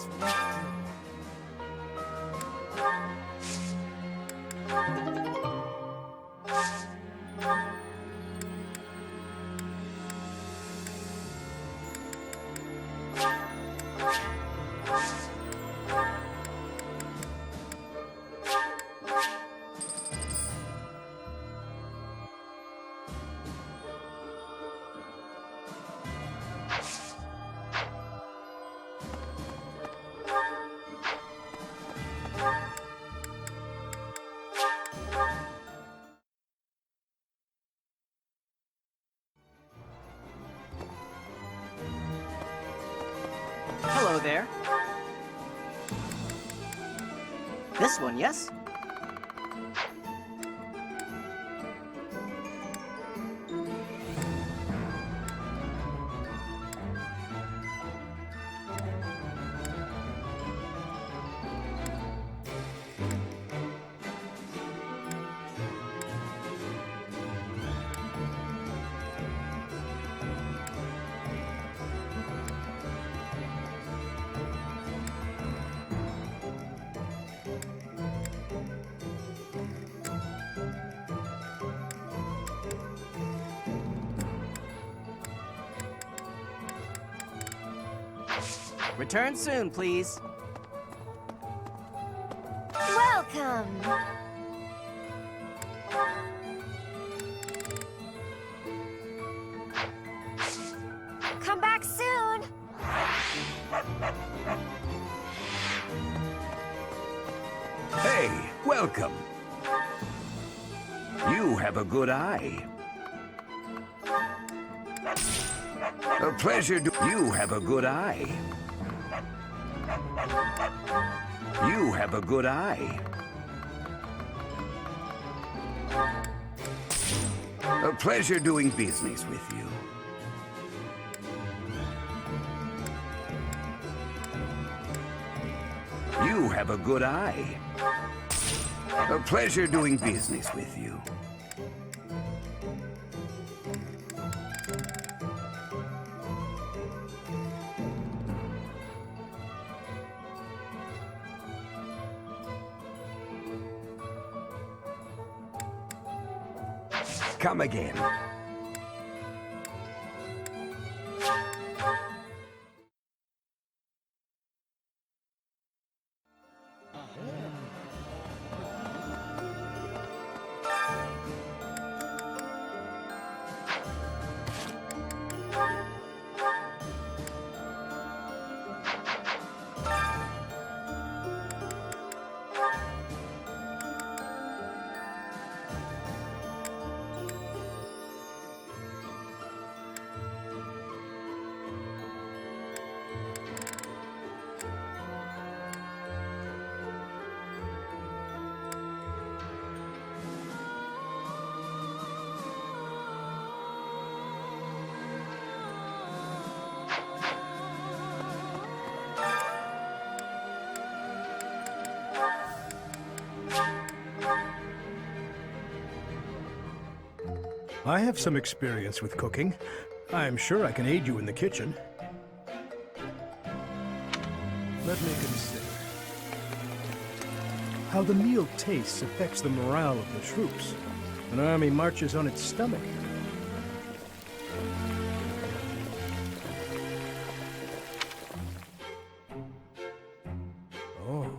This won't Hello there. This one, yes? Return soon, please. Welcome! Come back soon! Hey, welcome. You have a good eye. A pleasure to... You have a good eye. You have a good eye. A pleasure doing business with you. You have a good eye. A pleasure doing business with you. Come again. I have some experience with cooking. I'm sure I can aid you in the kitchen. Let me consider. How the meal tastes affects the morale of the troops. An army marches on its stomach. Oh.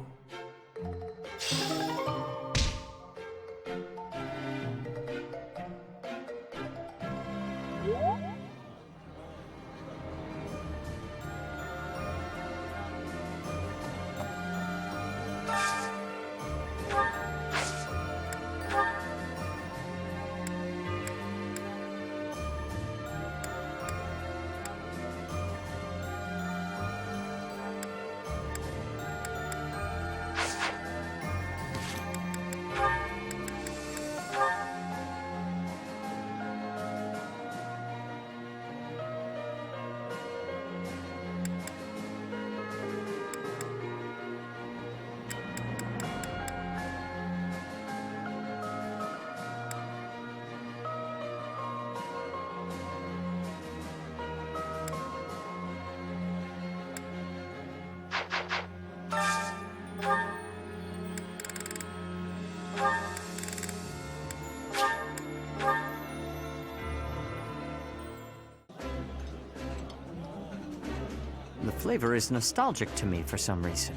The flavor is nostalgic to me for some reason.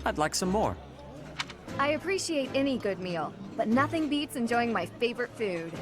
I'd like some more. I appreciate any good meal, but nothing beats enjoying my favorite food.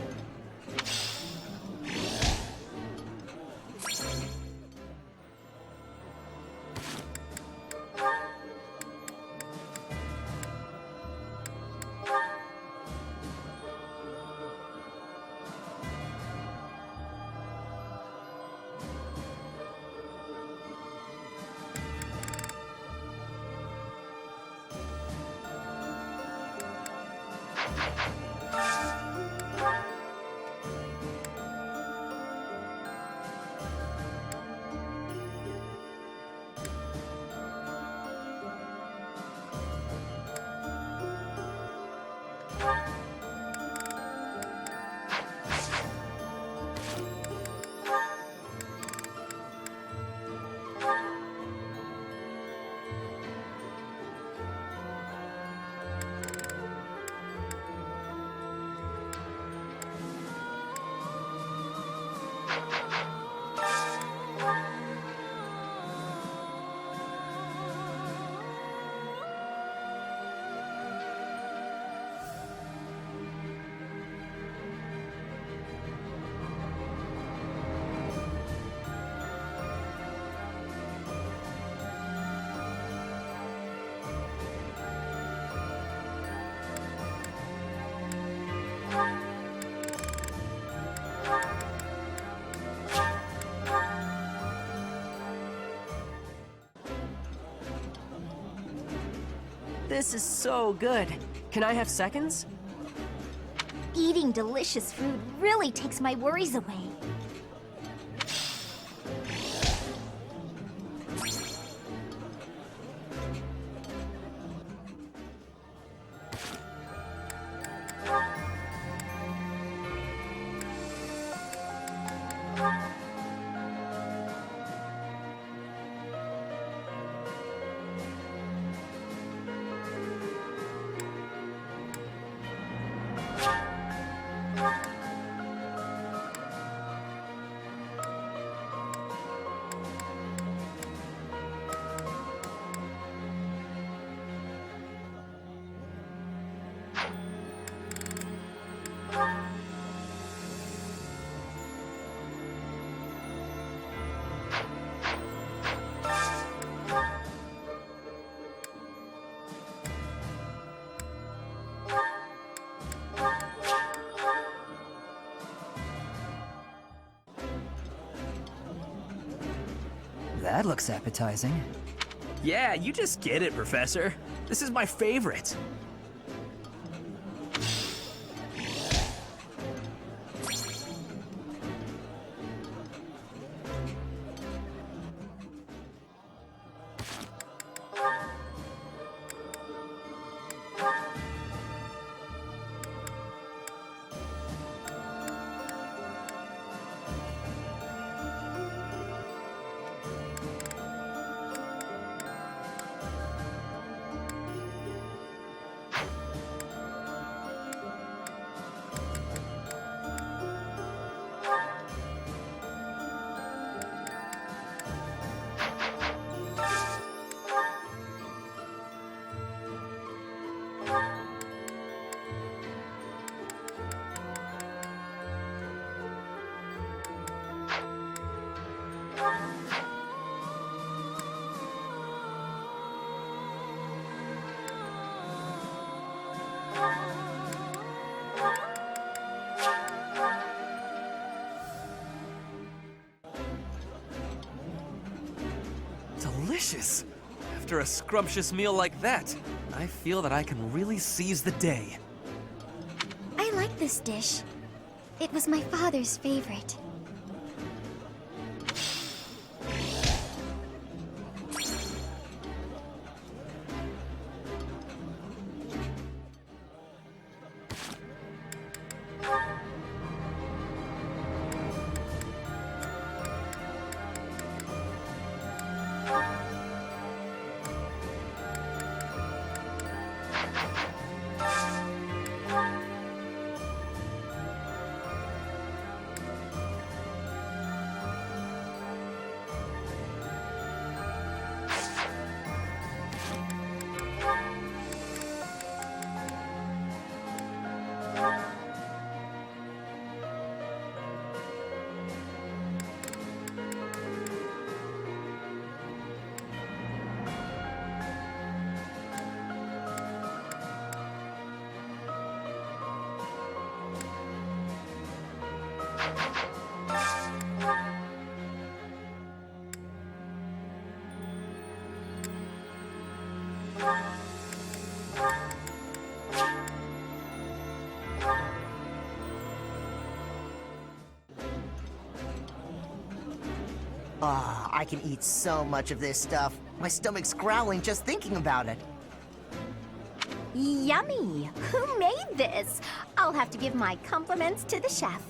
This is so good. Can I have seconds? Eating delicious food really takes my worries away. That looks appetizing. Yeah, you just get it, Professor. This is my favorite. Delicious. After a scrumptious meal like that, I feel that I can really seize the day. I like this dish. It was my father's favorite. Ah, I can eat so much of this stuff. My stomach's growling just thinking about it. Yummy! Who made this? I'll have to give my compliments to the chef.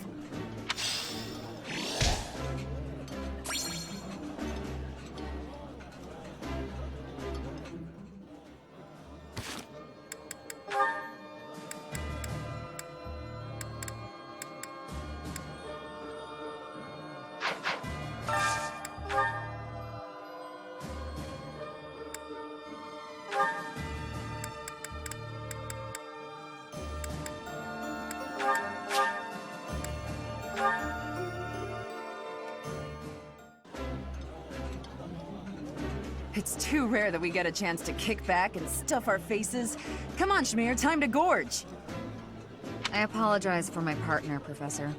It's too rare that we get a chance to kick back and stuff our faces. Come on, Shmear, time to gorge. I apologize for my partner, Professor.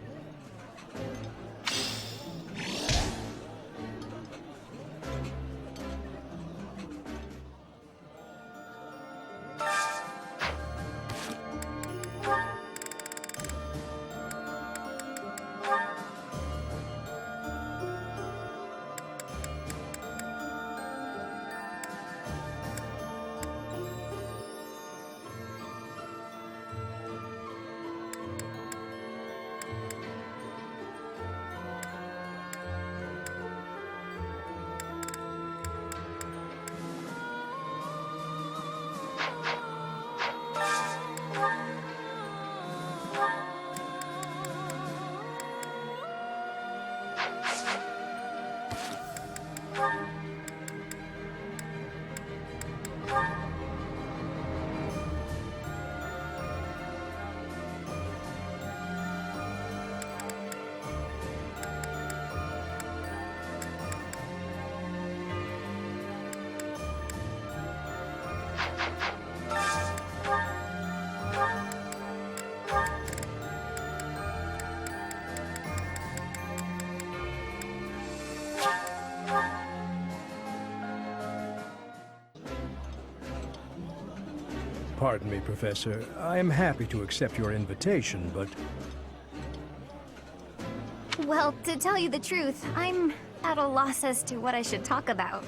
Pardon me, Professor. I am happy to accept your invitation, but Well, to tell you the truth, I'm at a loss as to what I should talk about.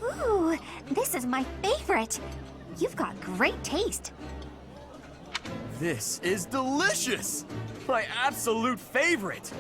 Ooh, this is my favorite. You've got great taste. This is delicious! My absolute favorite!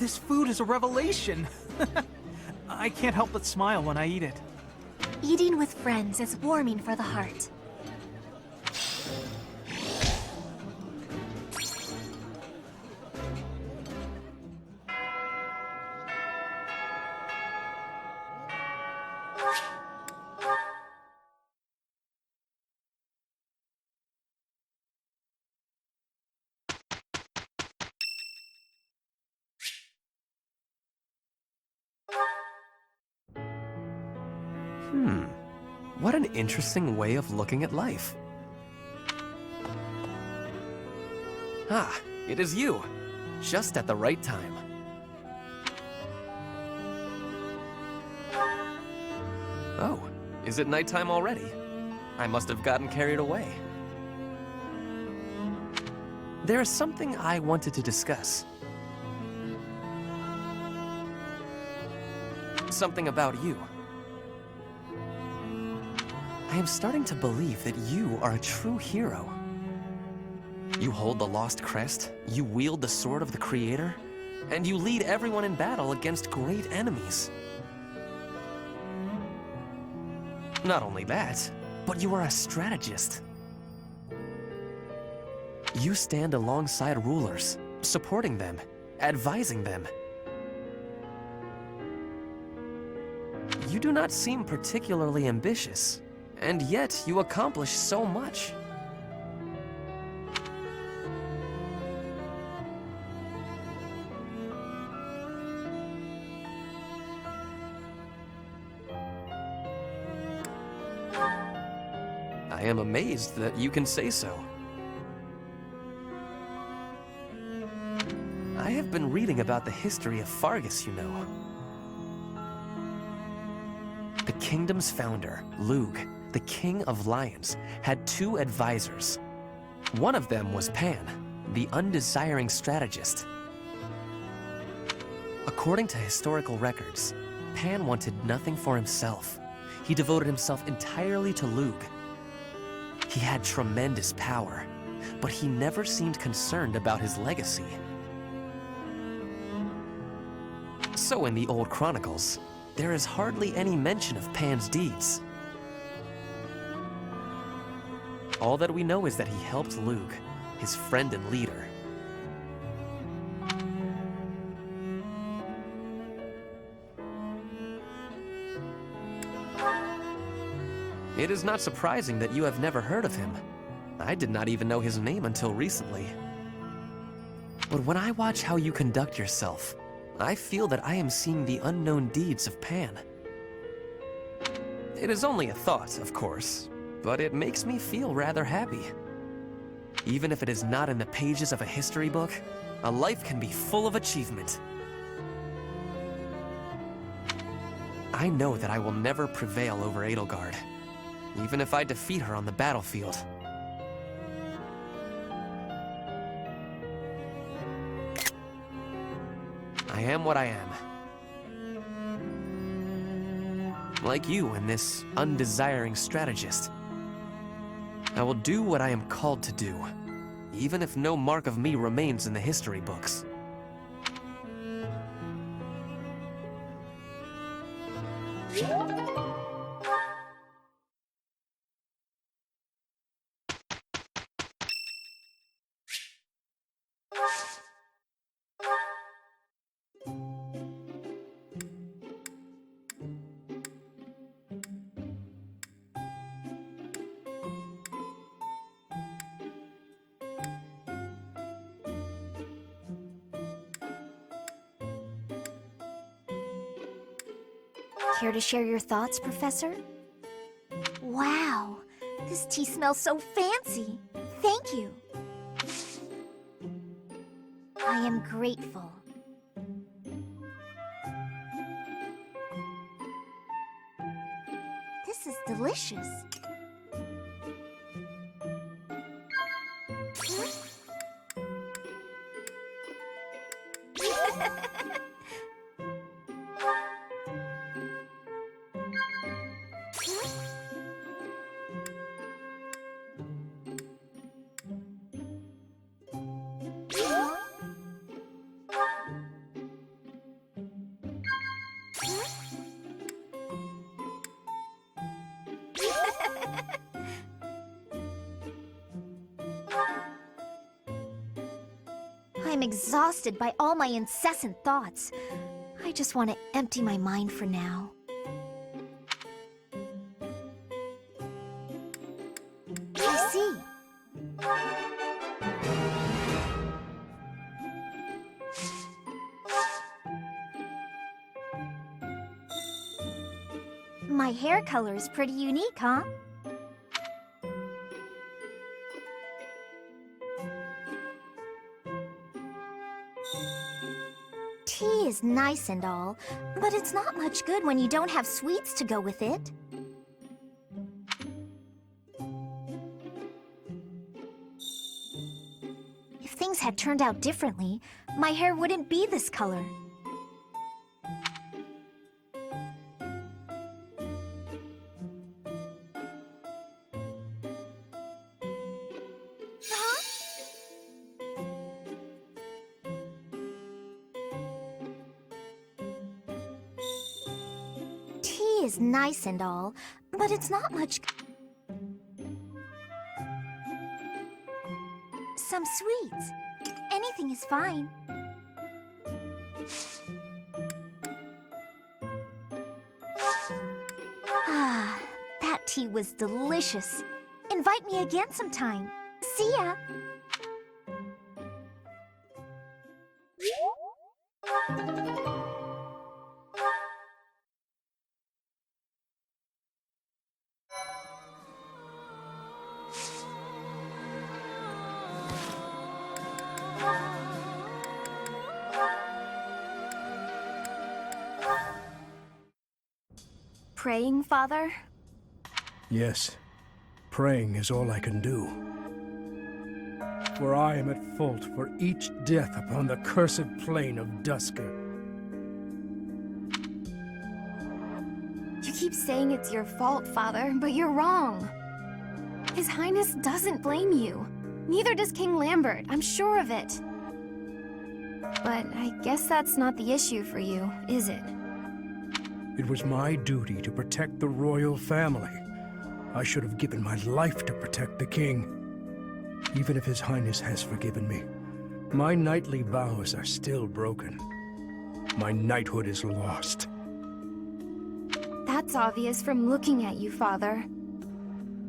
This food is a revelation. I can't help but smile when I eat it. Eating with friends is warming for the heart. What an interesting way of looking at life. Ah, it is you. Just at the right time. Oh, is it nighttime already? I must have gotten carried away. There is something I wanted to discuss. Something about you. I am starting to believe that you are a true hero. You hold the lost crest, you wield the sword of the Creator, and you lead everyone in battle against great enemies. Not only that, but you are a strategist. You stand alongside rulers, supporting them, advising them. You do not seem particularly ambitious, and yet you accomplish so much. I am amazed that you can say so. I have been reading about the history of Fargus, you know. The kingdom's founder, Lug, the king of lions, had 2 advisors. One of them was Pan, the undesiring strategist. According to historical records, Pan wanted nothing for himself. He devoted himself entirely to Lug. He had tremendous power, but he never seemed concerned about his legacy. So in the old chronicles, there is hardly any mention of Pan's deeds. All that we know is that he helped Lug, his friend and leader. It is not surprising that you have never heard of him. I did not even know his name until recently. But when I watch how you conduct yourself, I feel that I am seeing the unknown deeds of Pan. It is only a thought, of course, but it makes me feel rather happy. Even if it is not in the pages of a history book, a life can be full of achievement. I know that I will never prevail over Edelgard, even if I defeat her on the battlefield. I am what I am. Like you and this undesiring strategist. I will do what I am called to do, even if no mark of me remains in the history books. Care to share your thoughts, Professor? Wow, this tea smells so fancy. Thank you. I am grateful. This is delicious. I'm exhausted by all my incessant thoughts. I just want to empty my mind for now. I see. My hair color is pretty unique, huh? Tea is nice and all, but it's not much good when you don't have sweets to go with it. If things had turned out differently, my hair wouldn't be this color. Tea is nice and all, but it's not much. Some sweets. Anything is fine. Ah, that tea was delicious. Invite me again sometime. See ya! Praying, Father? Yes, praying is all I can do. For I am at fault for each death upon the cursed plain of Dusker. You keep saying it's your fault, Father, but you're wrong. His Highness doesn't blame you. Neither does King Lambert, I'm sure of it. But I guess that's not the issue for you, is it? It was my duty to protect the royal family. I should have given my life to protect the king. Even if His Highness has forgiven me, my knightly vows are still broken. My knighthood is lost. That's obvious from looking at you, Father.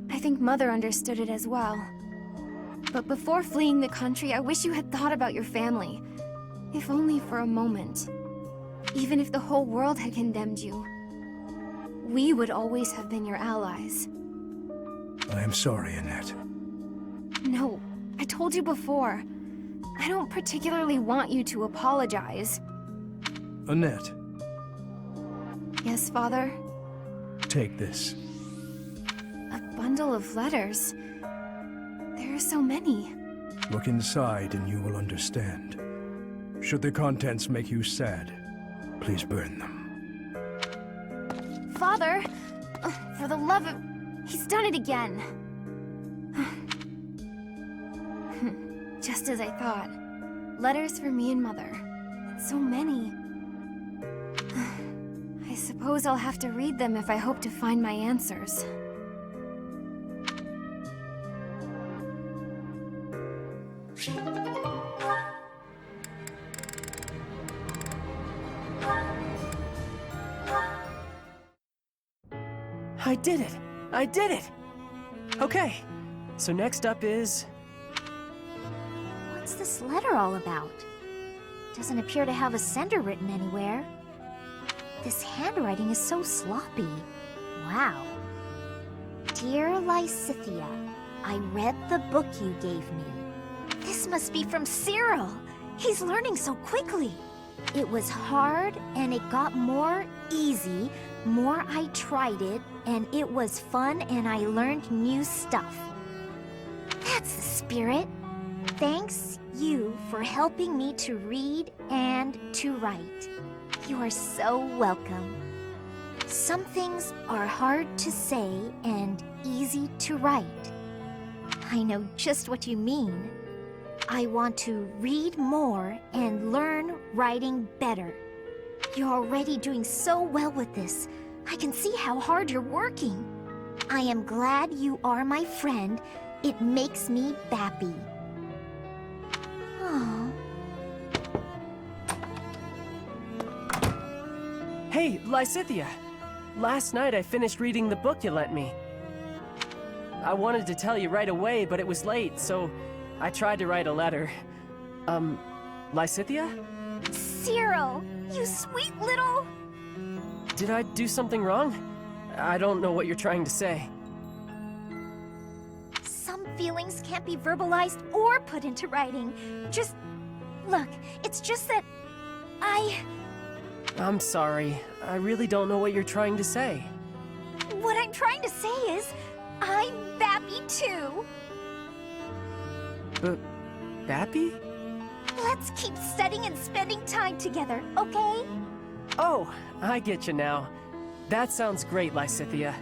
I think Mother understood it as well. But before fleeing the country, I wish you had thought about your family. If only for a moment. Even if the whole world had condemned you, we would always have been your allies. I am sorry, Annette. No, I told you before. I don't particularly want you to apologize. Annette, Yes, Father? take this. A bundle of letters. There are so many. Look inside and you will understand. Should the contents make you sad, please burn them. Father! For the love of... He's done it again. Just as I thought. Letters for me and Mother. So many. I suppose I'll have to read them if I hope to find my answers. I did it! I did it! Okay, so next up is... What's this letter all about? Doesn't appear to have a sender written anywhere. This handwriting is so sloppy. Wow. Dear Lysithea, I read the book you gave me. This must be from Cyril. He's learning so quickly. It was hard and it got more easy. More I tried it, and it was fun and I learned new stuff. That's the spirit. Thanks you for helping me to read and to write. You are so welcome. Some things are hard to say and easy to write. I know just what you mean. I want to read more and learn writing better. You're already doing so well with this. I can see how hard you're working. I am glad you are my friend. It makes me happy. Oh. Hey, Lysithea! Last night I finished reading the book you lent me. I wanted to tell you right away, but it was late, so I tried to write a letter. Lysithea? Cyril, you sweet little... Did I do something wrong? I don't know what you're trying to say. Some feelings can't be verbalized or put into writing. Look, it's just that I'm sorry. I really don't know what you're trying to say. What I'm trying to say is, I'm Bappy too. But... Bappy? Let's keep studying and spending time together, okay? Oh, I get you now. That sounds great, Lysithea.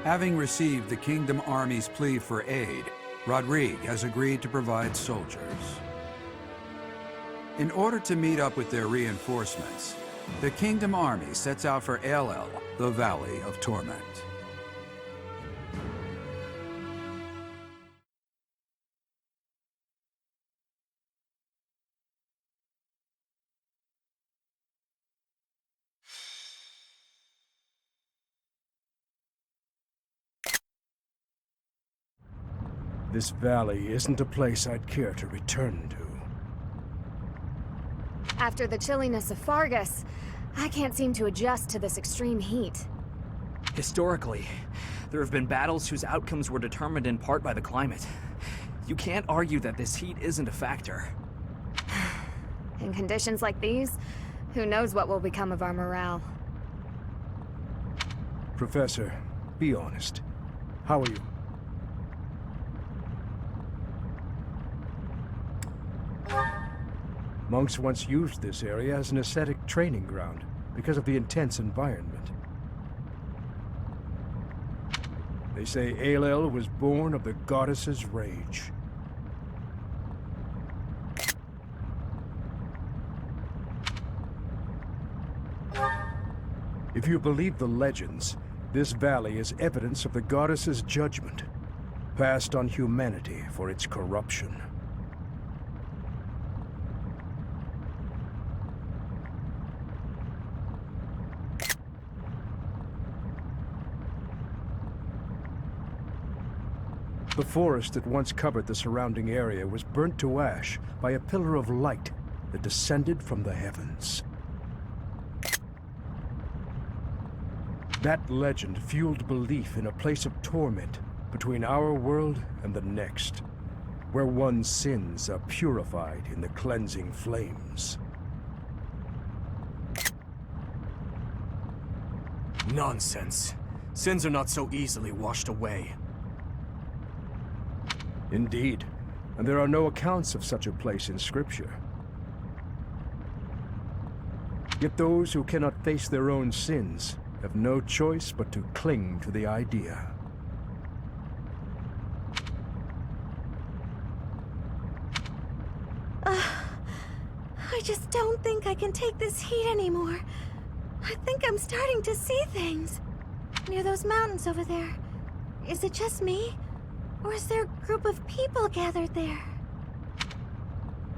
Having received the Kingdom Army's plea for aid, Rodrigue has agreed to provide soldiers. In order to meet up with their reinforcements, the Kingdom Army sets out for Elel, the Valley of Torment. This valley isn't a place I'd care to return to. After the chilliness of Fargus, I can't seem to adjust to this extreme heat. Historically, there have been battles whose outcomes were determined in part by the climate. You can't argue that this heat isn't a factor. In conditions like these, who knows what will become of our morale. Professor, be honest. How are you? Monks once used this area as an ascetic training ground because of the intense environment. They say Elel was born of the goddess's rage. If you believe the legends, this valley is evidence of the goddess's judgment, passed on humanity for its corruption. The forest that once covered the surrounding area was burnt to ash by a pillar of light that descended from the heavens. That legend fueled belief in a place of torment between our world and the next, where one's sins are purified in the cleansing flames. Nonsense. Sins are not so easily washed away. Indeed, and there are no accounts of such a place in Scripture. Yet those who cannot face their own sins have no choice but to cling to the idea. I just don't think I can take this heat anymore. I think I'm starting to see things. Near those mountains over there. Is it just me? Or is there a group of people gathered there?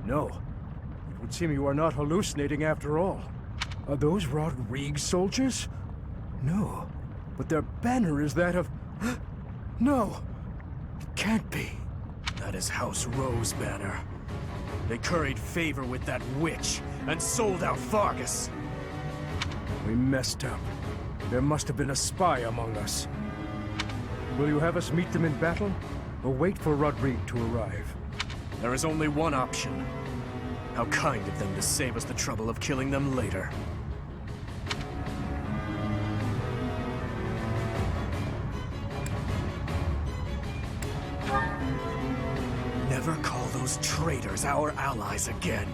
No. It would seem you are not hallucinating after all. Are those Rodrigue's soldiers? No. But their banner is that of... No! It can't be. That is House Rowe's banner. They curried favor with that witch and sold out Fargus. We messed up. There must have been a spy among us. Will you have us meet them in battle, or wait for Rodrigue to arrive? There is only one option. How kind of them to save us the trouble of killing them later. Never call those traitors our allies again.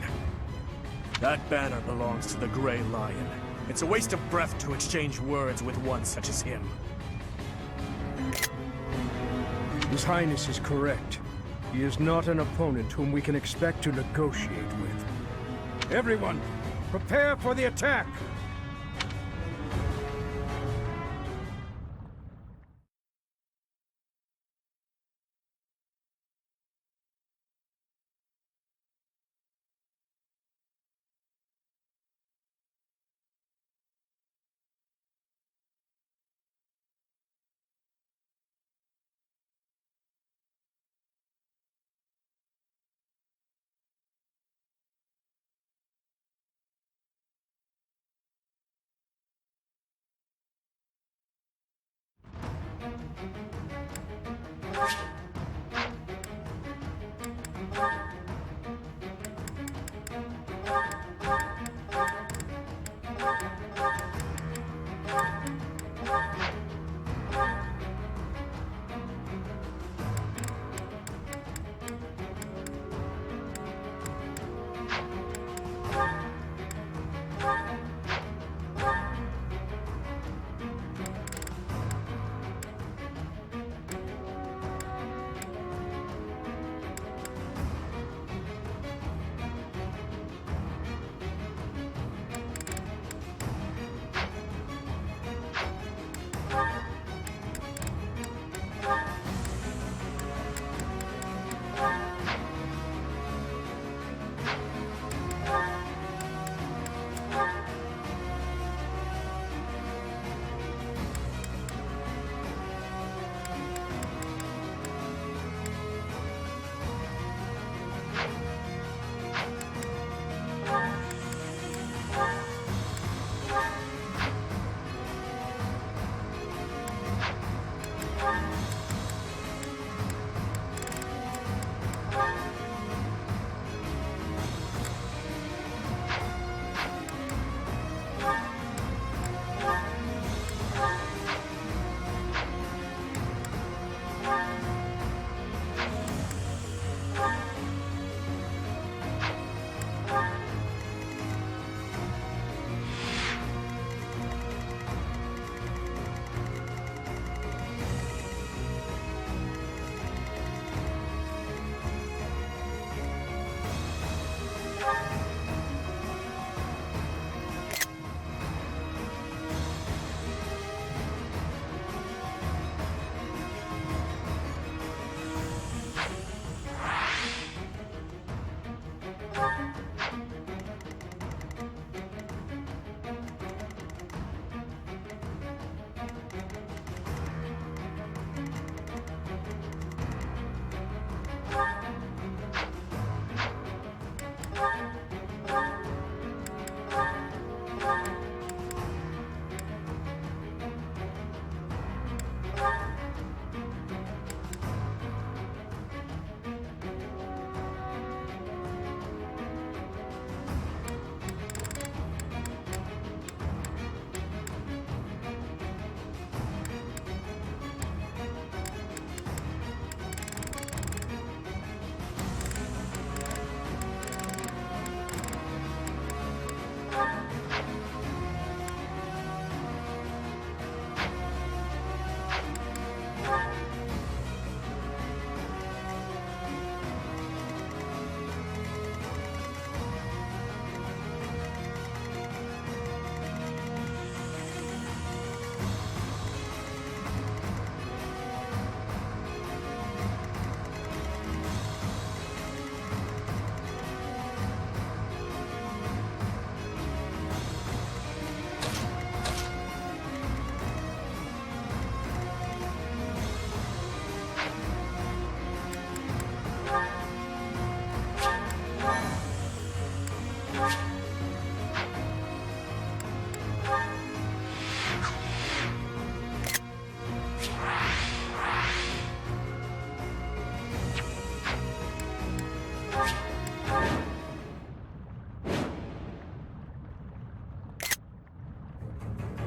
That banner belongs to the Grey Lion. It's a waste of breath to exchange words with one such as him. His Highness is correct. He is not an opponent whom we can expect to negotiate with. Everyone, prepare for the attack!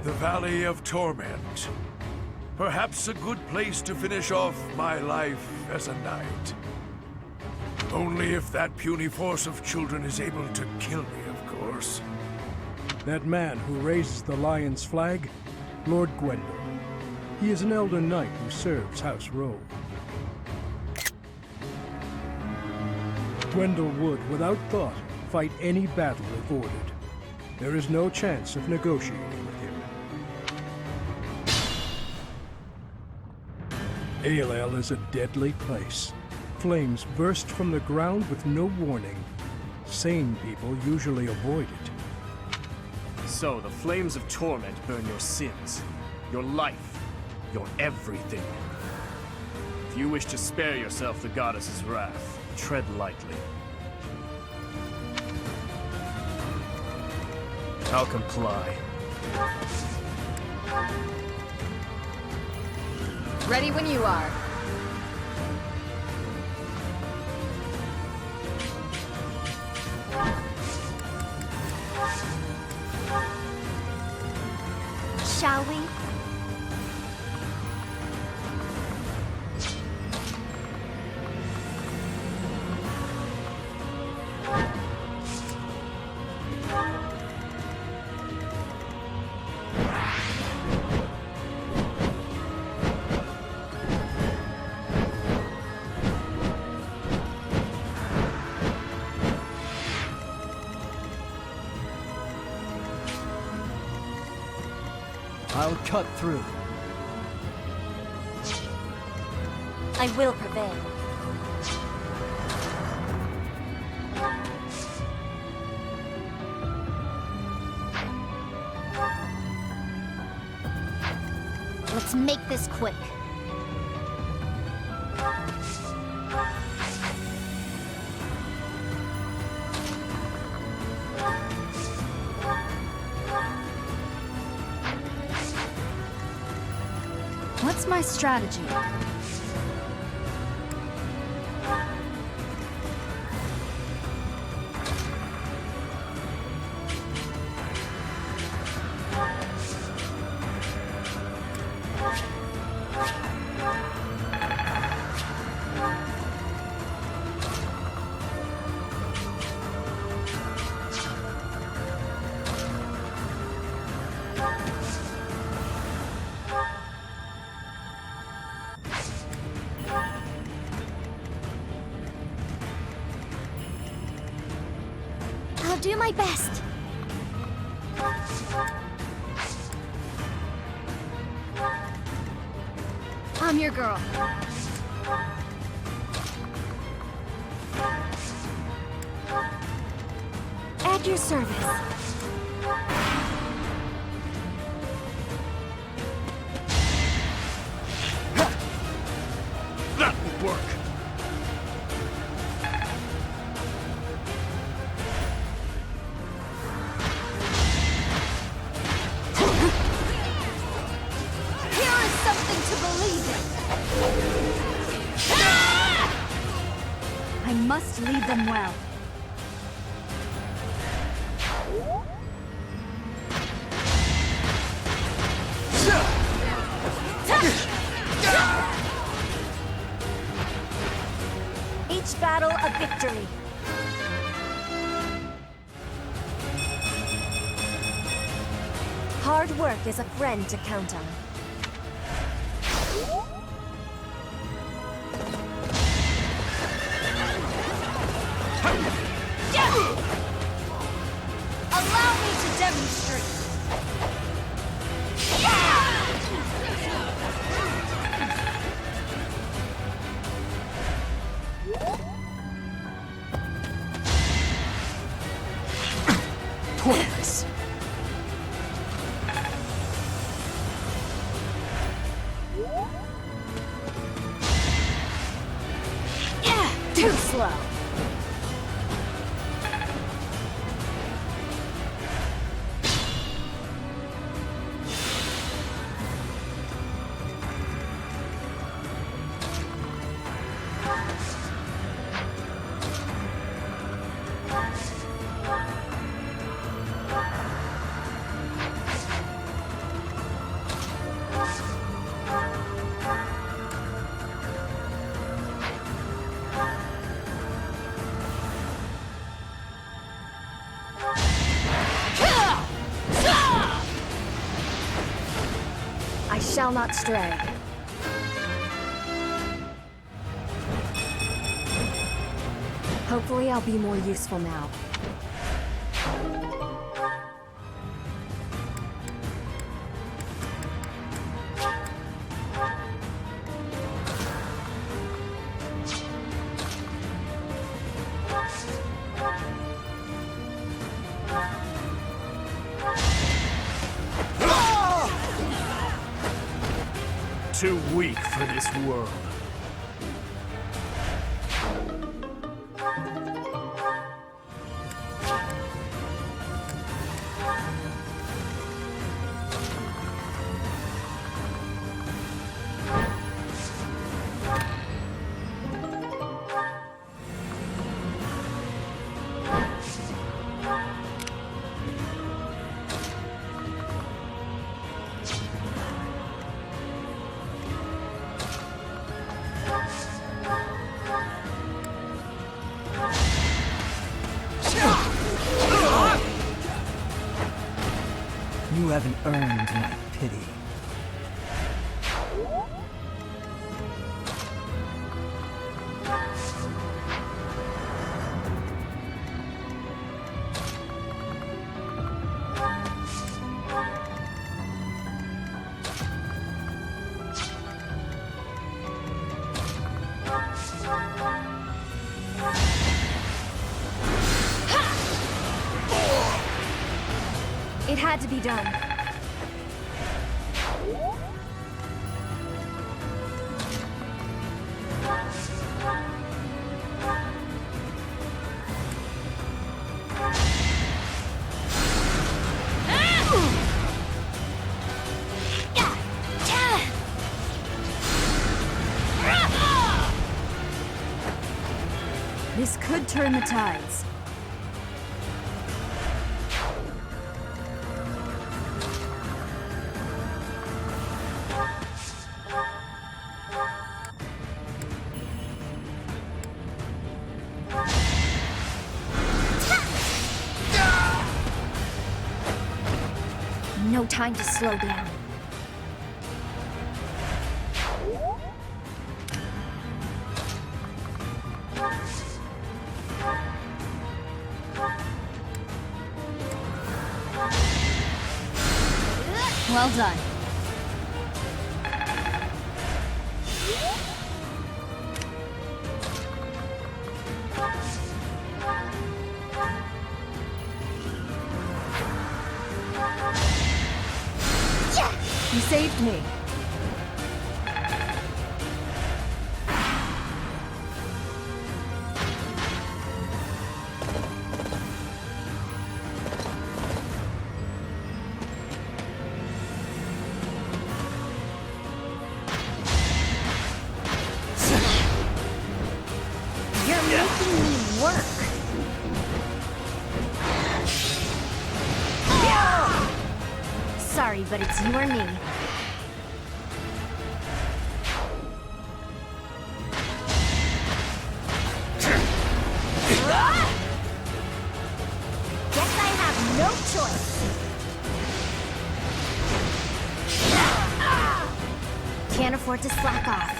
The Valley of Torment. Perhaps a good place to finish off my life as a knight. Only if that puny force of children is able to kill me, of course. That man who raises the lion's flag? Lord Gwendol. He is an elder knight who serves House Rowe. Gwendol would, without thought, fight any battle if ordered. There is no chance of negotiating with him. Aelel is a deadly place. Flames burst from the ground with no warning. Sane people usually avoid it. So, the flames of torment burn your sins, your life, your everything. If you wish to spare yourself the goddess's wrath, tread lightly. I'll comply. Ready when you are. I'll cut through. I will prevail. Let's make this quick. What's my strategy? I'll do my best. I'm your girl. At your service. That will work. Here is something to believe in. I must lead them well. Each battle a victory. Hard work is a friend to count on. Allow me to demonstrate. Pointless. Too slow. I shall not stray. Hopefully I'll be more useful now. Too weak for this world. You haven't earned my pity. It had to be done. This could turn the tides. No time to slow down. Well done. You saved me. You're making me work. Sorry, but it's you or me. Guess I have no choice. Can't afford to slack off.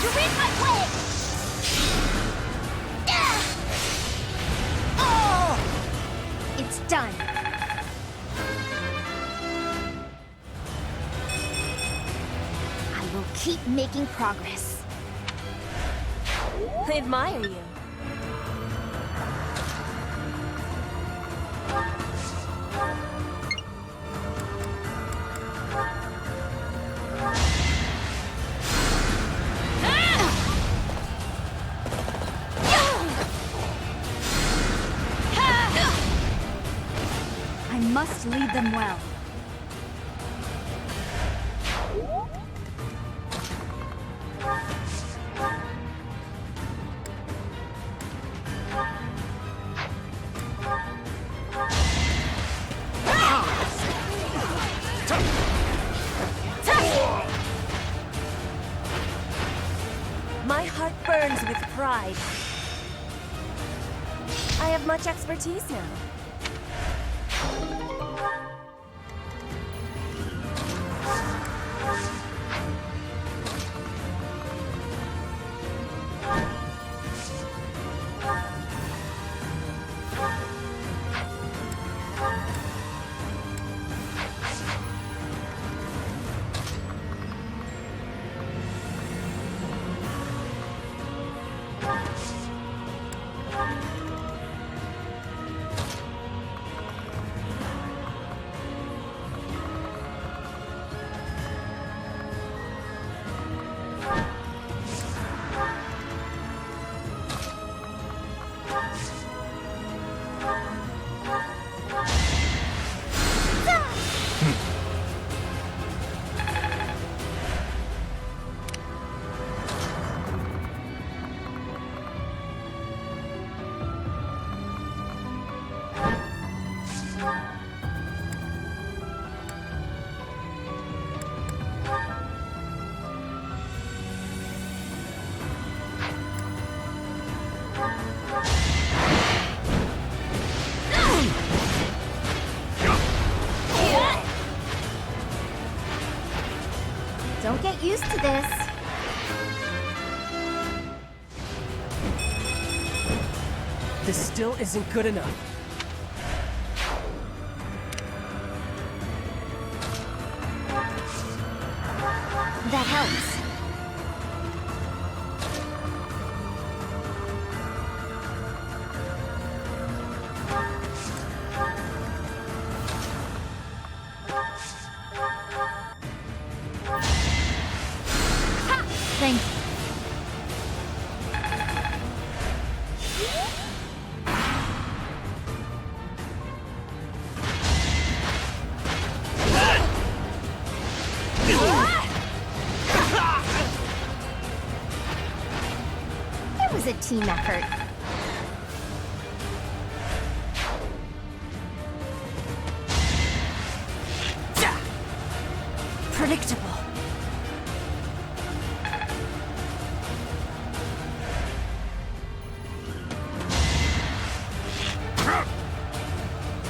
You're in my way! Oh! It's done. I will keep making progress. I admire you. I must lead them well. My heart burns with pride. I have much expertise now. Don't get used to this. This still isn't good enough. That helps. Thank you. It was a team effort. Predictable.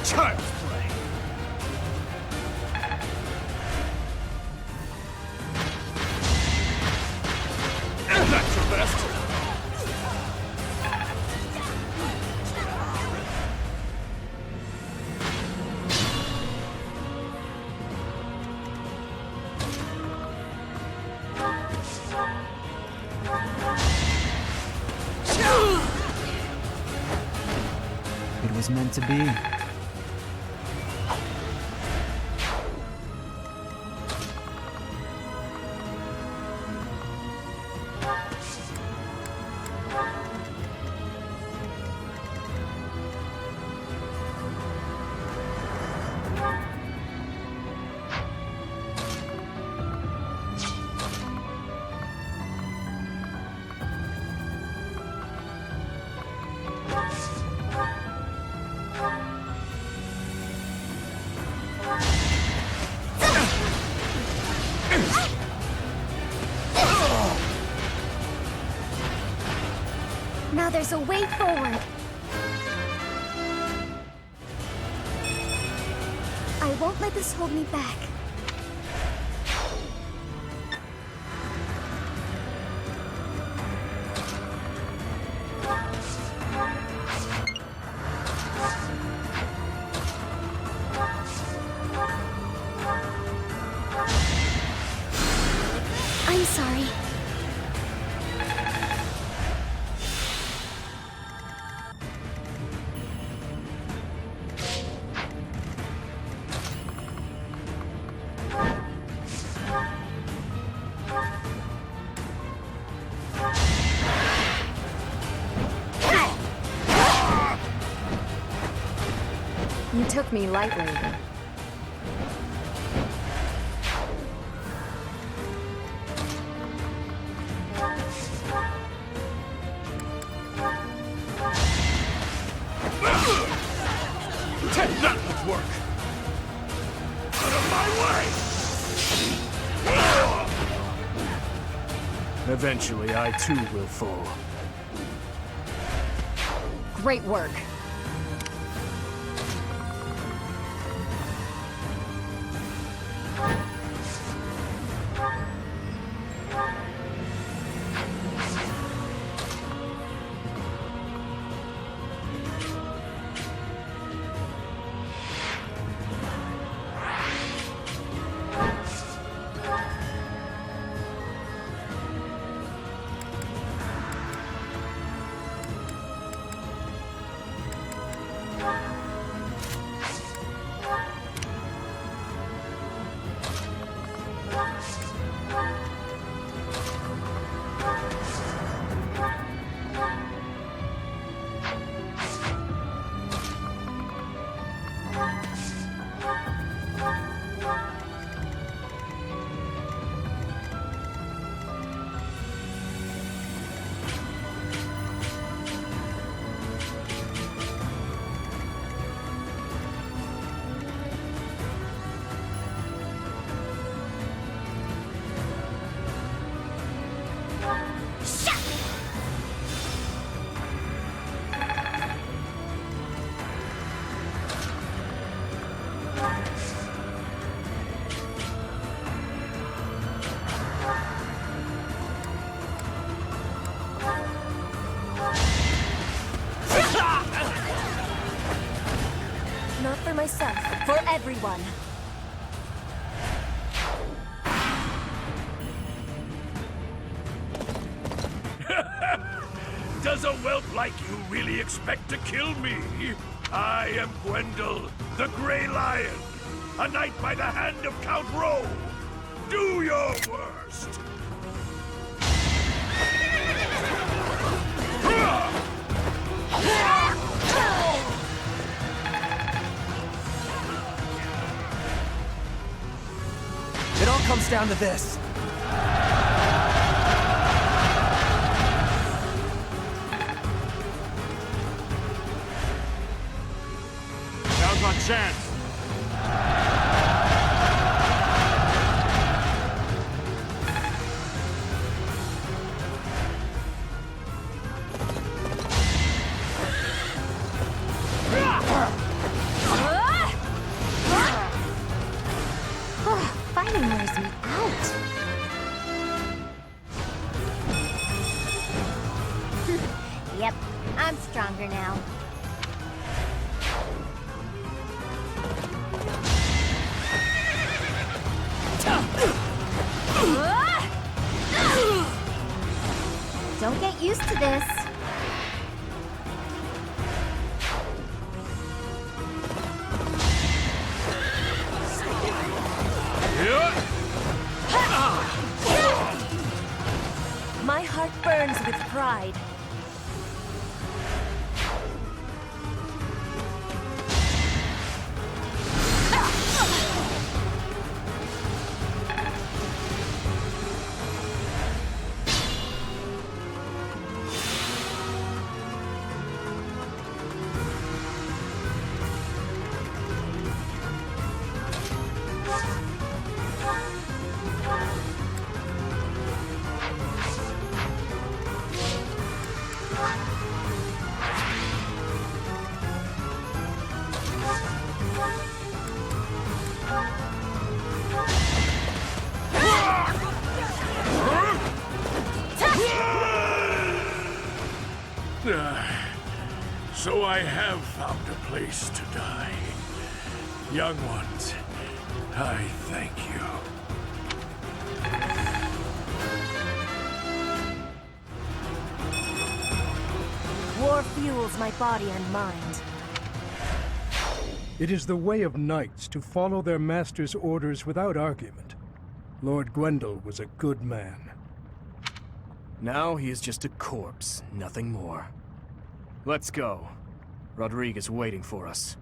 Child's play. That's your best. It was meant to be. Now there's a way forward. I won't let this hold me back. I'm sorry. You took me lightly. That would work. Out of my way! Eventually, I too will fall. Great work. everyone. Does a whelp like you really expect to kill me? I am Gwendol, the Grey Lion, a knight by the hand of Count Rowe. Do your worst! It all comes down to this. Now's our chance. Fighting wears me out. Yep, I'm stronger now. Don't get used to this. My heart burns with pride. So I have found a place to die. Young ones, I thank you. War fuels my body and mind. It is the way of knights to follow their master's orders without argument. Lord Gwendol was a good man. Now he is just a corpse, nothing more. Let's go. Rodrigue is waiting for us.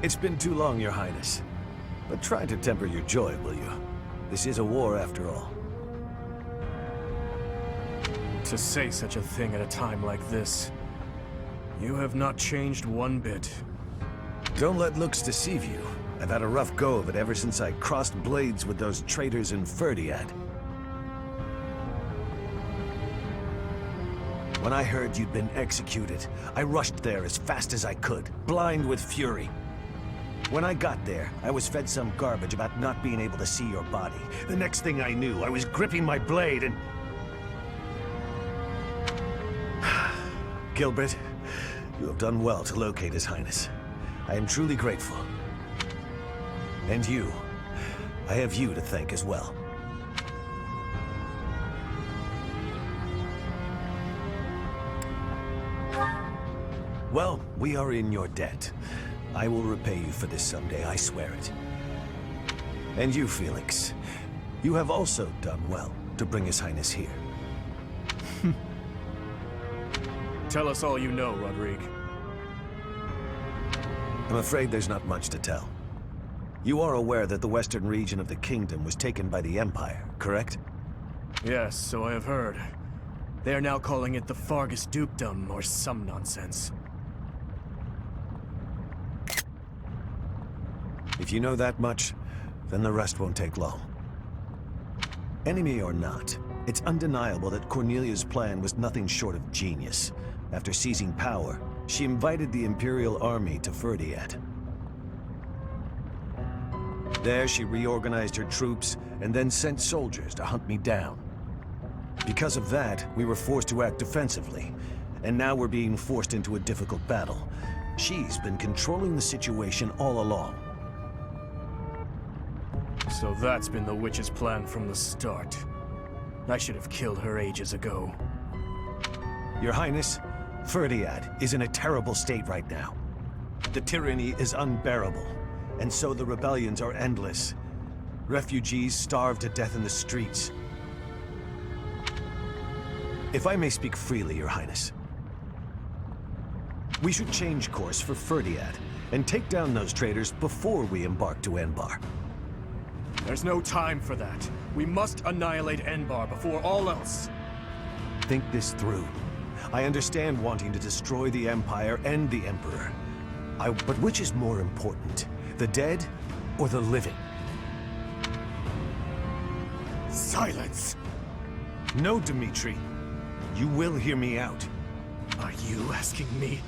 It's been too long, Your Highness. But try to temper your joy, will you? This is a war after all. To say such a thing at a time like this. You have not changed one bit. Don't let looks deceive you. I've had a rough go of it ever since I crossed blades with those traitors in Ferdiad. When I heard you'd been executed, I rushed there as fast as I could, blind with fury. When I got there, I was fed some garbage about not being able to see your body. The next thing I knew, I was gripping my blade and... Gilbert, you have done well to locate His Highness. I am truly grateful. And you, I have you to thank as well. Well, we are in your debt. I will repay you for this someday, I swear it. And you, Felix, you have also done well to bring His Highness here. Tell us all you know, Rodrigue. I'm afraid there's not much to tell. You are aware that the western region of the kingdom was taken by the Empire, correct? Yes, so I have heard. They are now calling it the Fargus Dukedom, or some nonsense. If you know that much, then the rest won't take long. Enemy or not, It's undeniable that Cornelia's plan was nothing short of genius. After seizing power, she invited the Imperial army to Ferdiad. There, she reorganized her troops and then sent soldiers to hunt me down. Because of that, we were forced to act defensively, and now we're being forced into a difficult battle. She's been controlling the situation all along. So that's been the witch's plan from the start. I should have killed her ages ago. Your Highness, Ferdiad is in a terrible state right now. The tyranny is unbearable, and so the rebellions are endless. Refugees starve to death in the streets. If I may speak freely, Your Highness, we should change course for Ferdiad and take down those traitors before we embark to Enbar. There's no time for that. We must annihilate Enbar before all else. Think this through. I understand wanting to destroy the Empire and the Emperor. But which is more important, the dead or the living? Silence! No, Dmitri. You will hear me out. Are you asking me?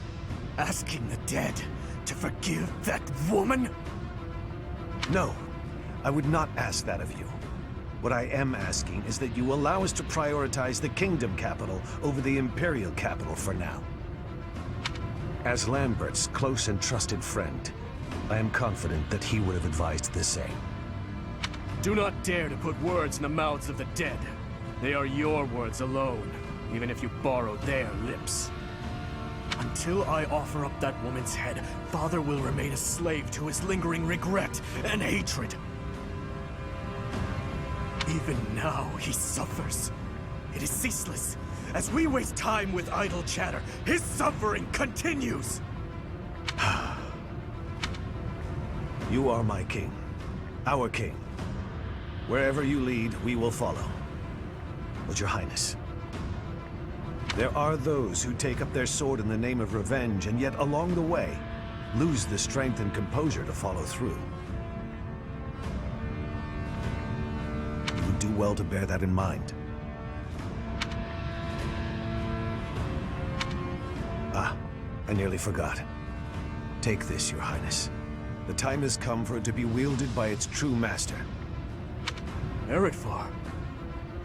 Asking the dead to forgive that woman? No, I would not ask that of you. What I am asking is that you allow us to prioritize the Kingdom capital over the Imperial capital for now. As Lambert's close and trusted friend, I am confident that he would have advised the same. Do not dare to put words in the mouths of the dead. They are your words alone, even if you borrowed their lips. Until I offer up that woman's head, Father will remain a slave to his lingering regret and hatred. Even now, he suffers. It is ceaseless. As we waste time with idle chatter, his suffering continues! You are my king. Our king. Wherever you lead, we will follow. But Your Highness, there are those who take up their sword in the name of revenge, and yet along the way, lose the strength and composure to follow through. You would do well to bear that in mind. Ah, I nearly forgot. Take this, Your Highness. The time has come for it to be wielded by its true master. Eretvar,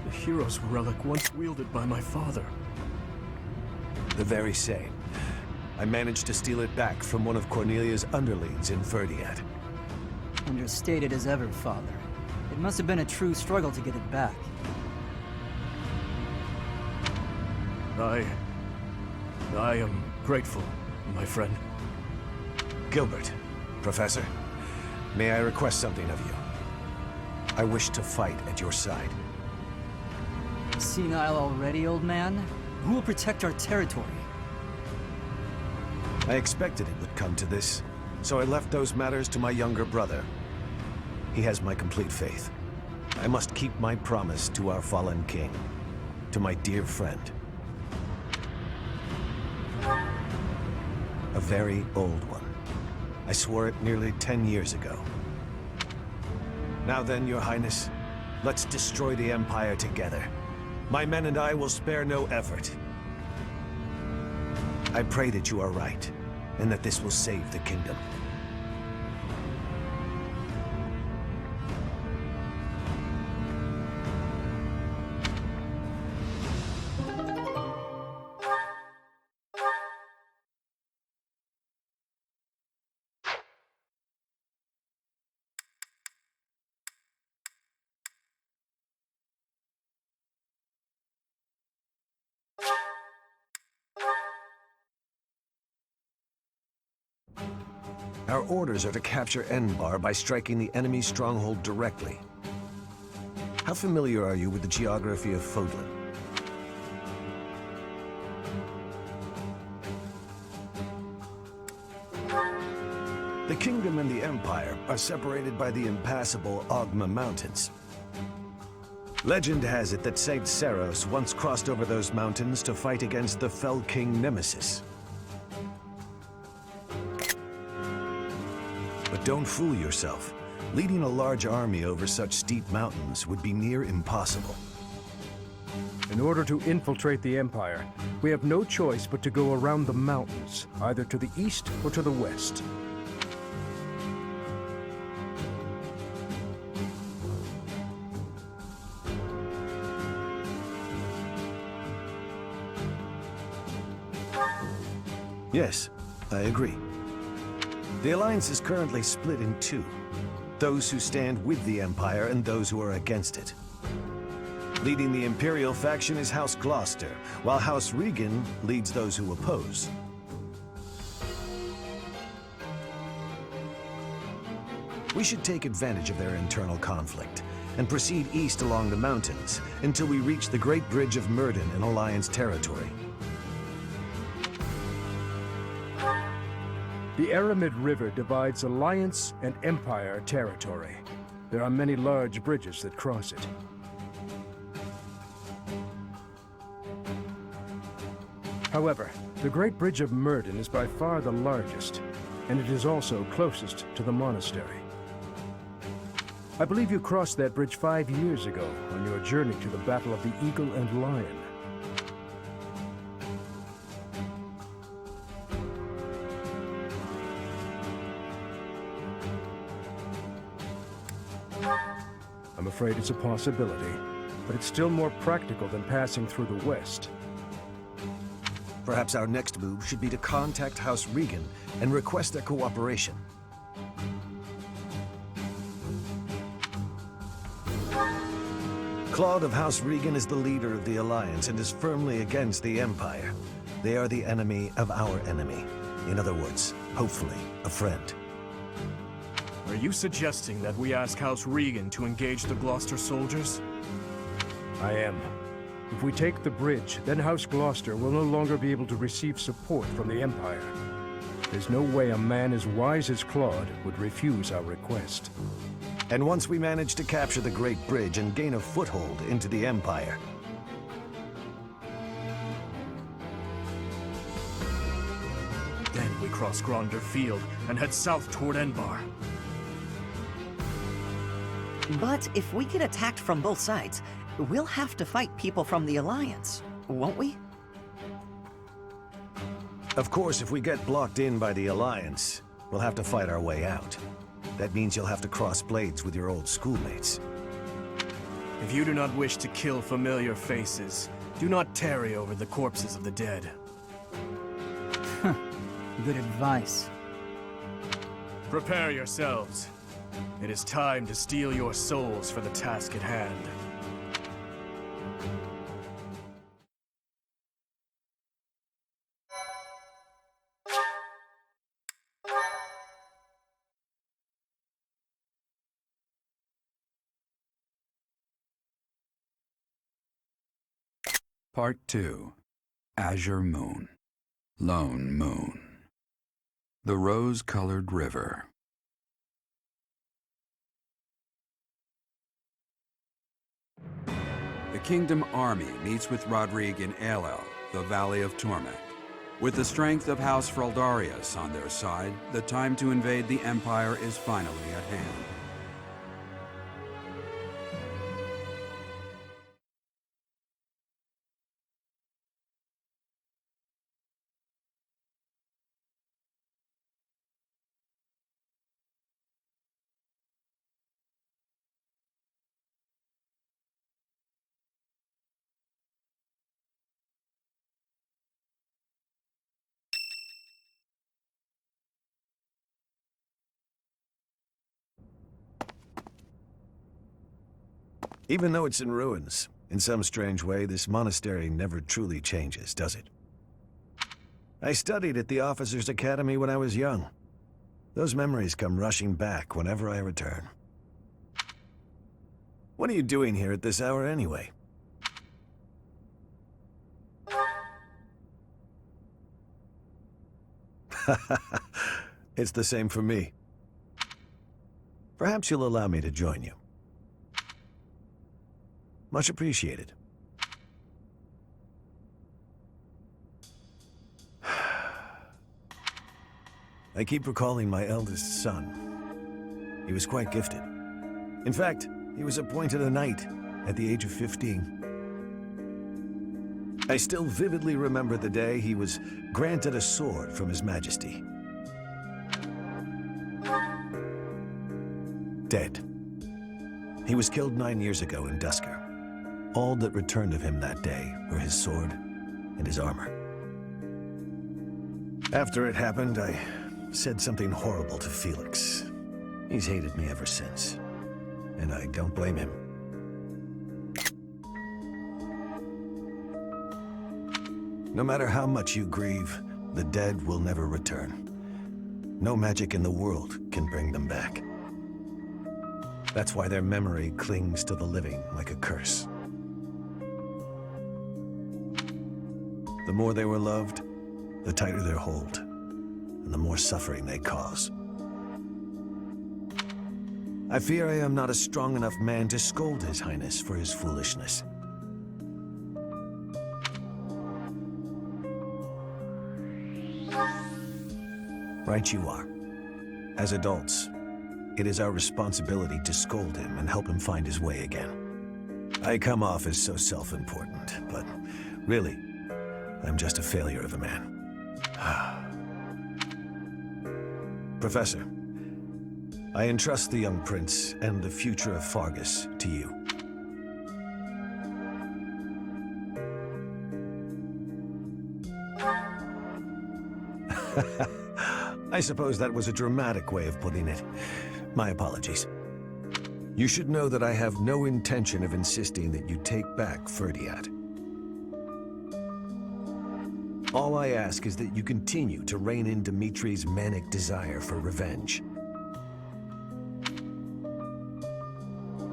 the hero's relic once wielded by my father. The very same. I managed to steal it back from one of Cornelia's underlings in Ferdiad. Understated as ever, Father. It must have been a true struggle to get it back. I am grateful, my friend. Gilbert, Professor, may I request something of you? I wish to fight at your side. Senile already, old man? Who will protect our territory? I expected it would come to this, so I left those matters to my younger brother. He has my complete faith. I must keep my promise to our fallen king, to my dear friend. A very old one. I swore it nearly 10 years ago. Now then, Your Highness, let's destroy the Empire together. My men and I will spare no effort. I pray that you are right, and that this will save the kingdom. Our orders are to capture Enbar by striking the enemy's stronghold directly. How familiar are you with the geography of Fodlan? The kingdom and the empire are separated by the impassable Ogma Mountains. Legend has it that Saint Seros once crossed over those mountains to fight against the Fell King Nemesis. But don't fool yourself. Leading a large army over such steep mountains would be near impossible. In order to infiltrate the Empire, we have no choice but to go around the mountains, either to the east or to the west. Yes, I agree. The Alliance is currently split in two. Those who stand with the Empire and those who are against it. Leading the Imperial faction is House Gloucester, while House Regan leads those who oppose. We should take advantage of their internal conflict and proceed east along the mountains until we reach the Great Bridge of Myrddin in Alliance territory. The Aramid River divides Alliance and Empire territory. There are many large bridges that cross it. However, the Great Bridge of Myrddin is by far the largest, and it is also closest to the monastery. I believe you crossed that bridge 5 years ago on your journey to the Battle of the Eagle and Lion. I'm afraid it's a possibility, but it's still more practical than passing through the west. Perhaps our next move should be to contact House Regan and request their cooperation. Claude of House Regan is the leader of the Alliance and is firmly against the Empire. They are the enemy of our enemy. In other words, hopefully, a friend. Are you suggesting that we ask House Regan to engage the Gloucester soldiers? I am. If we take the bridge, then House Gloucester will no longer be able to receive support from the Empire. There's no way a man as wise as Claude would refuse our request. And once we manage to capture the Great Bridge and gain a foothold into the Empire, then we cross Gronder Field and head south toward Enbar. But if we get attacked from both sides, we'll have to fight people from the Alliance, won't we? of course, if we get blocked in by the Alliance, we'll have to fight our way out. That means you'll have to cross blades with your old schoolmates. If you do not wish to kill familiar faces, do not tarry over the corpses of the dead. Good advice. Prepare yourselves. It is time to steal your souls for the task at hand. Part 2. Azure Moon. Lone Moon. The Rose-Colored River. The Kingdom Army meets with Rodrigue in Aelel, the Valley of Torment. With the strength of House Fraldarius on their side, the time to invade the Empire is finally at hand. Even though it's in ruins, in some strange way, this monastery never truly changes, does it? I studied at the Officers' Academy when I was young. Those memories come rushing back whenever I return. What are you doing here at this hour anyway? It's the same for me. Perhaps you'll allow me to join you. Much appreciated. I keep recalling my eldest son. He was quite gifted. In fact, he was appointed a knight at the age of 15. I still vividly remember the day he was granted a sword from His Majesty. Dead. He was killed 9 years ago in Dusker. All that returned of him that day were his sword and his armor. After it happened, I said something horrible to Felix. He's hated me ever since, and I don't blame him. No matter how much you grieve, the dead will never return. No magic in the world can bring them back. That's why their memory clings to the living like a curse. The more they were loved, the tighter their hold, and the more suffering they cause. I fear I am not a strong enough man to scold His Highness for his foolishness. Right you are. As adults, it is our responsibility to scold him and help him find his way again. I come off as so self-important, but really, I'm just a failure of a man. Professor, I entrust the young prince and the future of Fargus to you. I suppose that was a dramatic way of putting it. My apologies. You should know that I have no intention of insisting that you take back Ferdiad. All I ask is that you continue to rein in Dimitri's manic desire for revenge.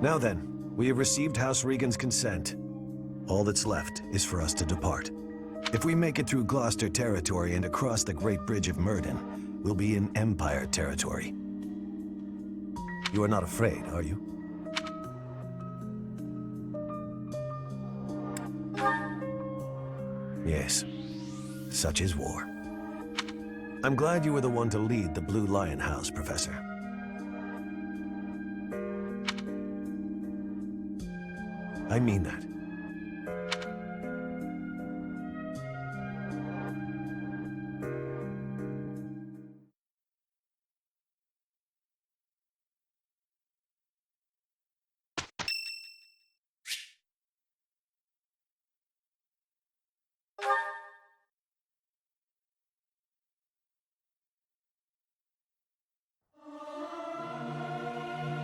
Now then, we have received House Regan's consent. All that's left is for us to depart. If we make it through Gloucester territory and across the Great Bridge of Myrddin, we'll be in Empire territory. You are not afraid, are you? Yes, such is war. I'm glad you were the one to lead the Blue Lion House, Professor. I mean that.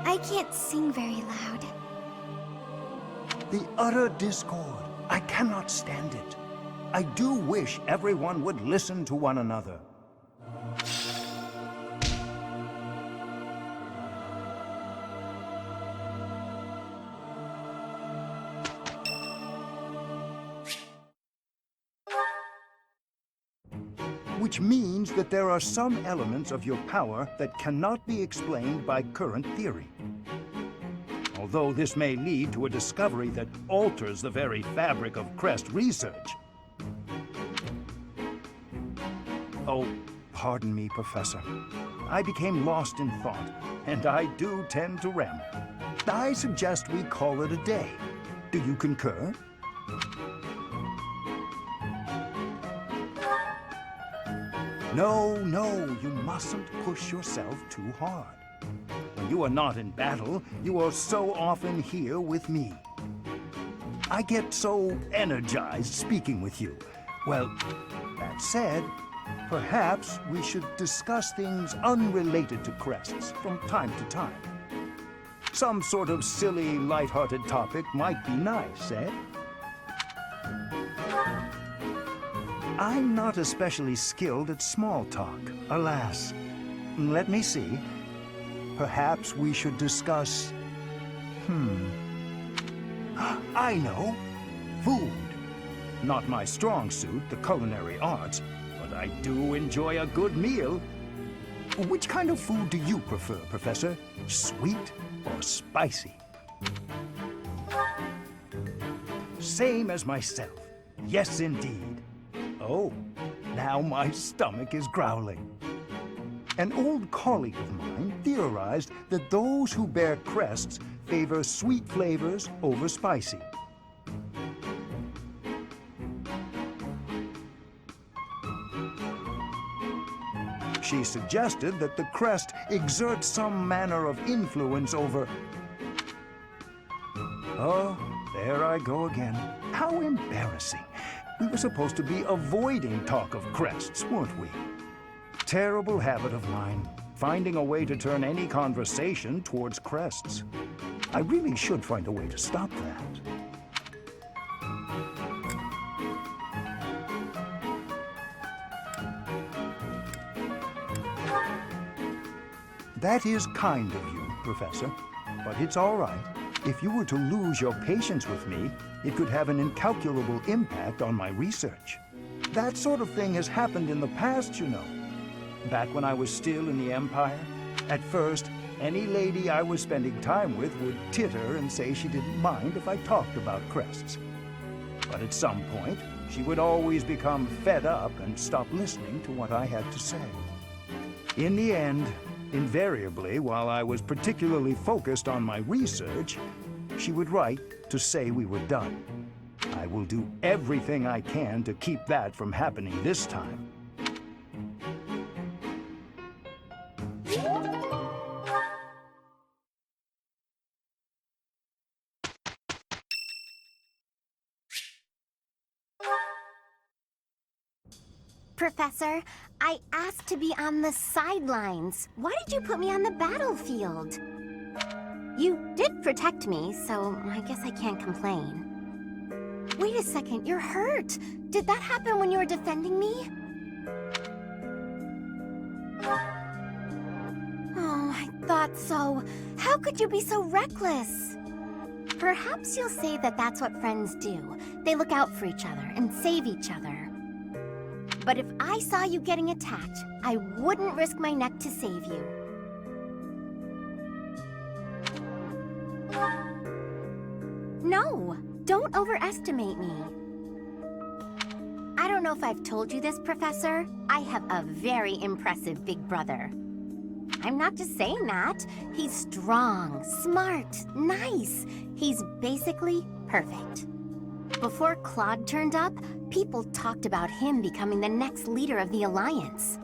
I can't sing very loud. The utter discord. I cannot stand it. I do wish everyone would listen to one another. Which means that there are some elements of your power that cannot be explained by current theory. Although this may lead to a discovery that alters the very fabric of Crest research. Oh, pardon me, Professor. I became lost in thought, and I do tend to ramble. I suggest we call it a day. Do you concur? No, you mustn't push yourself too hard. When you are not in battle, you are so often here with me. I get so energized speaking with you. Well, that said, perhaps we should discuss things unrelated to crests from time to time. Some sort of silly, lighthearted topic might be nice, eh? I'm not especially skilled at small talk, alas. Let me see. Perhaps we should discuss... I know. Food. Not my strong suit, the culinary arts, but I do enjoy a good meal. Which kind of food do you prefer, Professor? Sweet or spicy? Same as myself. Yes, indeed. Oh, now my stomach is growling. An old colleague of mine theorized that those who bear crests favor sweet flavors over spicy. she suggested that the crest exert some manner of influence over... Oh, there I go again. How embarrassing. We were supposed to be avoiding talk of crests, weren't we? Terrible habit of mine, finding a way to turn any conversation towards crests. I really should find a way to stop that. That is kind of you, Professor, but it's all right. If you were to lose your patience with me, it could have an incalculable impact on my research. That sort of thing has happened in the past, you know. Back when I was still in the Empire, at first, any lady I was spending time with would titter and say she didn't mind if I talked about crests. But at some point, she would always become fed up and stop listening to what I had to say. In the end, invariably, while I was particularly focused on my research, she would write to say we were done. I will do everything I can to keep that from happening this time. Professor, I asked to be on the sidelines. Why did you put me on the battlefield? You did protect me, so I guess I can't complain. Wait a second, you're hurt. Did that happen when you were defending me? Oh, I thought so. How could you be so reckless? Perhaps you'll say that that's what friends do. They look out for each other and save each other. But if I saw you getting attacked, I wouldn't risk my neck to save you. No, don't overestimate me. I don't know if I've told you this, Professor. I have a very impressive big brother. I'm not just saying that. He's strong, smart, nice. He's basically perfect. Before Claude turned up, people talked about him becoming the next leader of the Alliance.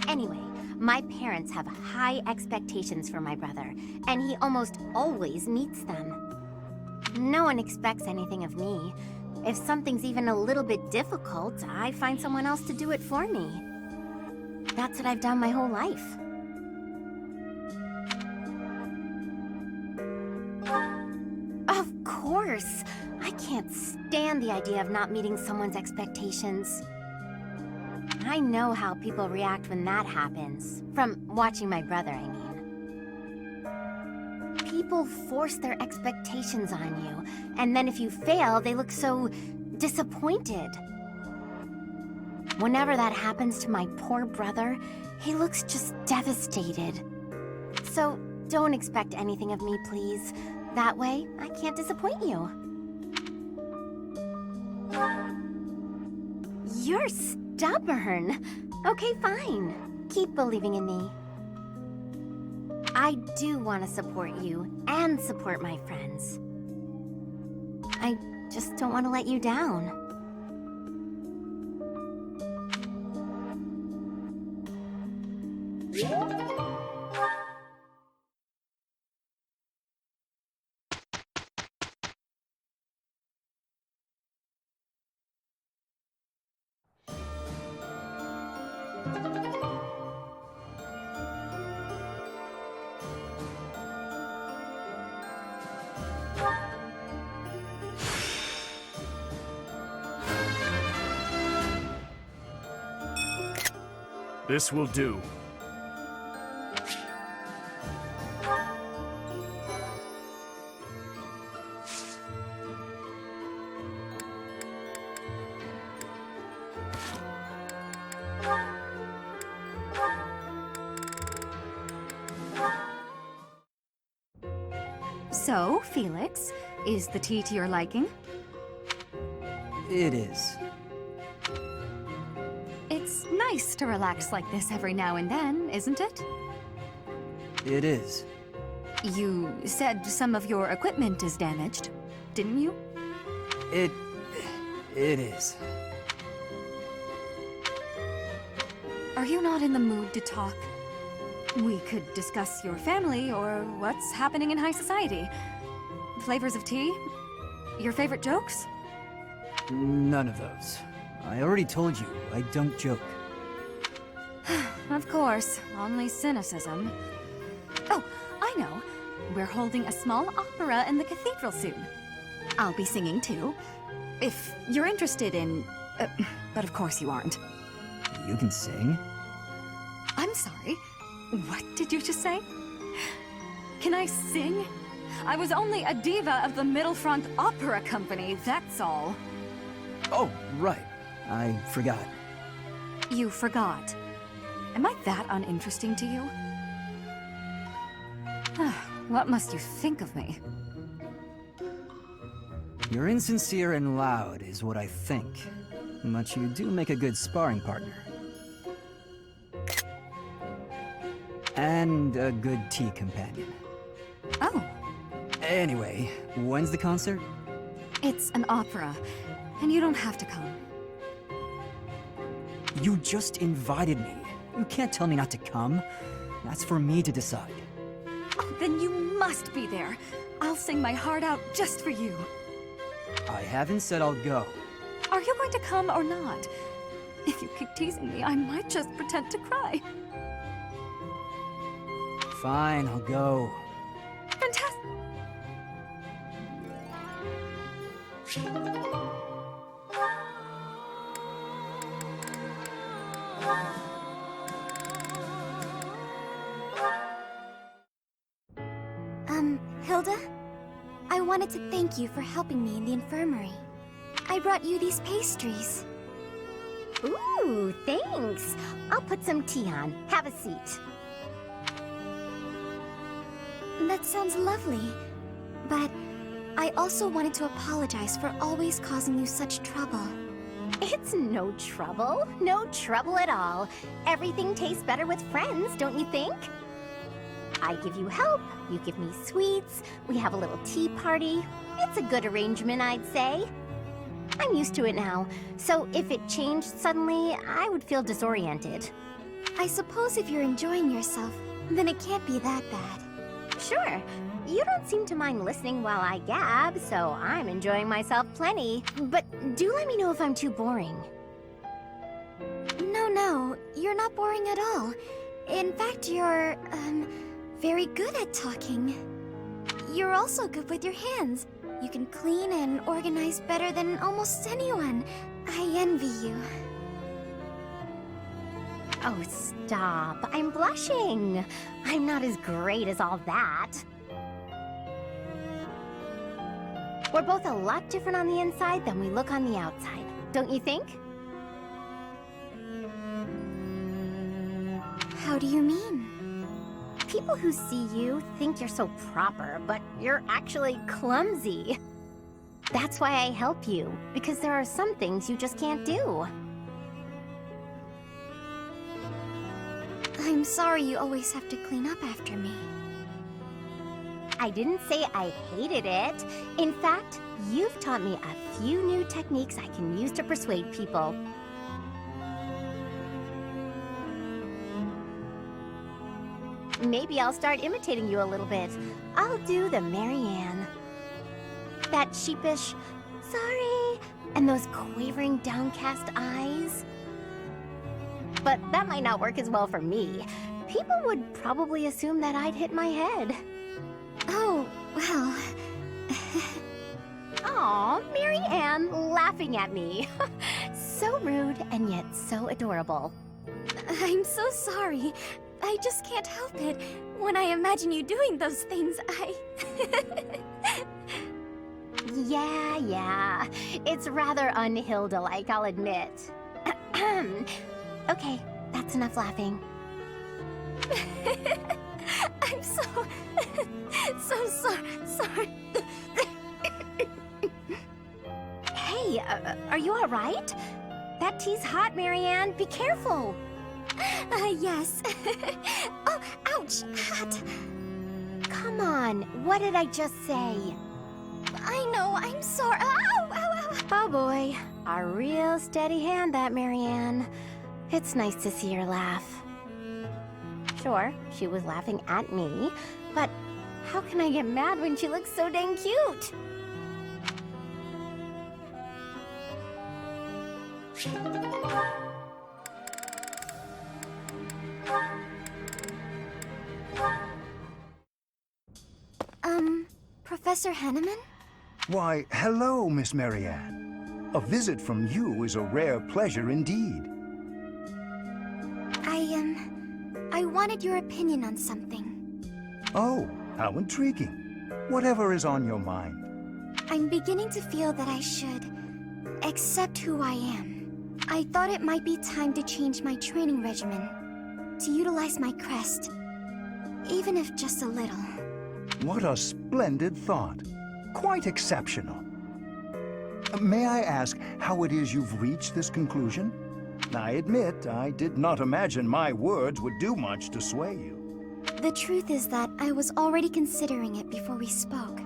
Anyway, my parents have high expectations for my brother, and he almost always meets them. No one expects anything of me. If something's even a little bit difficult, I find someone else to do it for me. That's what I've done my whole life. Of course! I can't stand the idea of not meeting someone's expectations. I know how people react when that happens. From watching my brother, I mean. People force their expectations on you, and then if you fail, they look so disappointed. Whenever that happens to my poor brother, he looks just devastated. So don't expect anything of me, please. That way, I can't disappoint you. You're stubborn. Okay, fine. Keep believing in me. I do want to support you and support my friends. I just don't want to let you down. This will do. So, Felix, is the tea to your liking? It is. It's nice to relax like this every now and then, isn't it? It is. You said some of your equipment is damaged, didn't you? It is. Are you not in the mood to talk? We could discuss your family or what's happening in high society. Flavors of tea? Your favorite jokes? None of those. I already told you, I don't joke. Of course, only cynicism. Oh, I know. We're holding a small opera in the cathedral soon. I'll be singing too. If you're interested in... but of course you aren't. You can sing? I'm sorry. What did you just say? Can I sing? I was only a diva of the Middlefront Opera Company, that's all. Oh, right. I forgot. You forgot. Am I that uninteresting to you? What must you think of me? You're insincere and loud, is what I think. But you do make a good sparring partner. And a good tea companion. Oh. Anyway, when's the concert? It's an opera, and you don't have to come. You just invited me. You can't tell me not to come. That's for me to decide. Oh, then you must be there. I'll sing my heart out just for you. I haven't said I'll go. Are you going to come or not? If you keep teasing me, I might just pretend to cry. Fine, I'll go. Fantastic. Hilda? I wanted to thank you for helping me in the infirmary. I brought you these pastries. Ooh, thanks. I'll put some tea on. Have a seat. That sounds lovely. But I also wanted to apologize for always causing you such trouble. It's no trouble. No trouble at all. Everything tastes better with friends, don't you think? I give you help, you give me sweets, we have a little tea party. It's a good arrangement, I'd say. I'm used to it now, so if it changed suddenly, I would feel disoriented. I suppose if you're enjoying yourself, then it can't be that bad. Sure. You don't seem to mind listening while I gab, so I'm enjoying myself plenty. But do let me know if I'm too boring. No, you're not boring at all. In fact, you're, very good at talking. You're also good with your hands. You can clean and organize better than almost anyone. I envy you. Oh, stop. I'm blushing. I'm not as great as all that. We're both a lot different on the inside than we look on the outside, don't you think? How do you mean? People who see you think you're so proper, but you're actually clumsy. That's why I help you, because there are some things you just can't do. I'm sorry you always have to clean up after me. I didn't say I hated it. In fact, you've taught me a few new techniques I can use to persuade people. Maybe I'll start imitating you a little bit. I'll do the Marianne. That sheepish, sorry, and those quavering downcast eyes. But that might not work as well for me. People would probably assume that I'd hit my head. Oh, well... Aw, Marianne laughing at me. So rude and yet so adorable. I'm so sorry. I just can't help it. When I imagine you doing those things, Yeah. It's rather un-Hilda-like, I'll admit. Okay, that's enough laughing. I'm so sorry. Hey, are you all right? That tea's hot, Marianne. Be careful. Yes. Oh, ouch! Hot. Come on, what did I just say? I know, I'm sorry. Ow! Oh boy, a real steady hand, that Marianne. It's nice to see her laugh. Sure, she was laughing at me, but how can I get mad when she looks so dang cute? Professor Henneman? Why, hello, Miss Marianne. A visit from you is a rare pleasure indeed. I wanted your opinion on something. Oh, how intriguing. Whatever is on your mind. I'm beginning to feel that I should accept who I am. I thought it might be time to change my training regimen, to utilize my crest, even if just a little. What a splendid thought. Quite exceptional. May I ask how it is you've reached this conclusion? I admit, I did not imagine my words would do much to sway you. The truth is that I was already considering it before we spoke.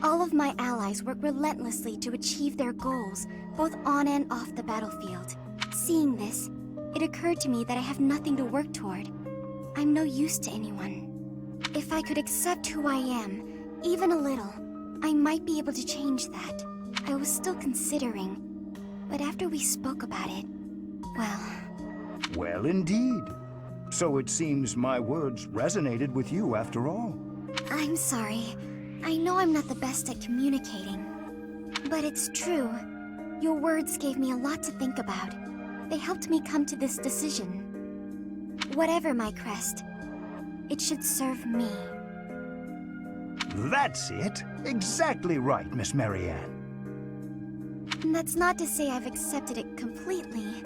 All of my allies work relentlessly to achieve their goals, both on and off the battlefield. Seeing this, it occurred to me that I have nothing to work toward. I'm no use to anyone. If I could accept who I am, even a little, I might be able to change that. I was still considering, but after we spoke about it, well... Well, indeed. So it seems my words resonated with you after all. I'm sorry. I know I'm not the best at communicating. But it's true. Your words gave me a lot to think about. They helped me come to this decision. Whatever my crest, it should serve me. That's it. Exactly right, Miss Marianne. And that's not to say I've accepted it completely.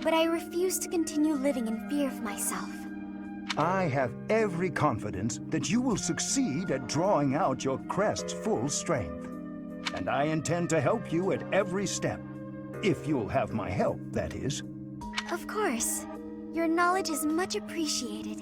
But I refuse to continue living in fear of myself. I have every confidence that you will succeed at drawing out your crest's full strength. And I intend to help you at every step. If you'll have my help, that is. Of course. Your knowledge is much appreciated.